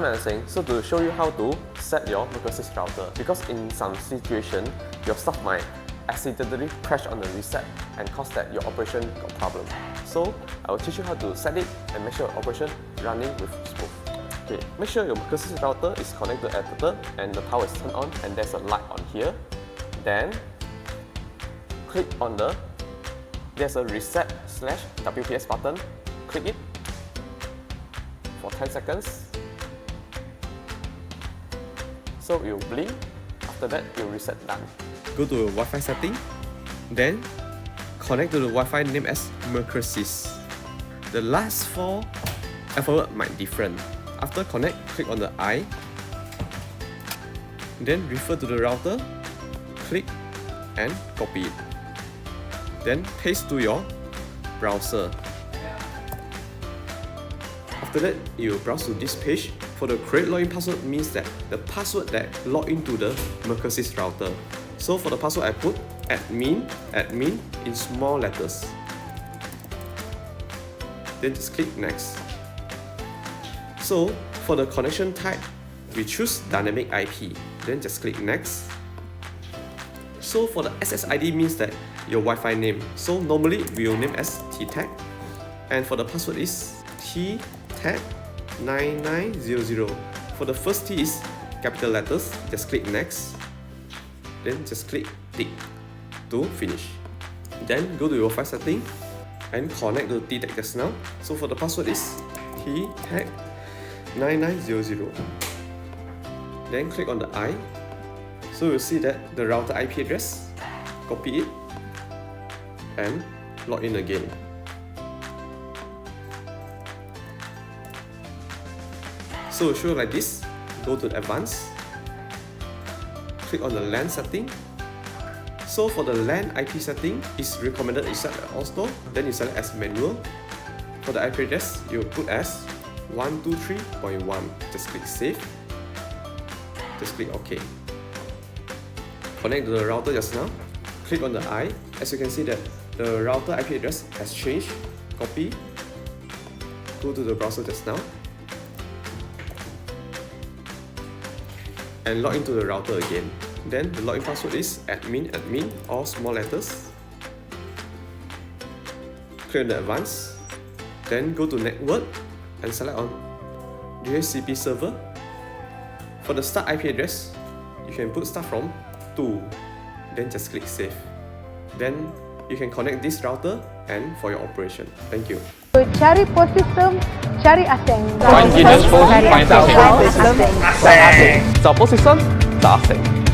Tai Yong Seng. So to show you how to set your MERCUSYS router, because in some situation your stuff might accidentally crash on the reset and cause that your operation got problem. So I will teach you how to set it and make sure your operation running with smooth. Okay, make sure your MERCUSYS router is connected to adapter and the power is turned on and there's a light on here. Then click on there's a reset/WPS button. Click it for 10 seconds. So it will blink. After that, it will reset done. Go to Wi-Fi setting, then connect to the Wi-Fi named as MERCUSYS. The last 4 alphabet might different. After connect, click on the I, then refer to the router, click and copy it. Then paste to your browser. After that, you browse to this page. For the create login password means that the password that log into the MERCUSYS router. So for the password I put admin in small letters. Then just click next. So for the connection type, we choose dynamic IP. Then just click next. So for the SSID means that your Wi-Fi name. So normally we will name as TTAG. And for the password is TTAG9900. For the first T is capital letters, just click next. Then just click tick to finish. Then go to your Wi-Fi setting and connect to TTAG just now. So for the password is TTAG9900. Then click on the I. So you'll see that the router IP address, copy it and log in again. So show like this, go to the advanced, click on the LAN setting. So for the LAN IP setting, it's recommended you set as auto, then you select as manual. For the IP address, you put as 123.1. Just click save, just click OK. Connect to the router just now, click on the I. As you can see that the router IP address has changed. Copy, go to the browser just now, and log into the router again. Then the login password is admin, all small letters. Click on the advanced, then go to network and select on DHCP server. For the start IP address, you can put start from 2, then just click save. Then you can connect this router and for your operation. Thank you. So, cari pos system, cari asing. Find Guinness phone, find asing. Aseng.找 pos system, 找 Aseng.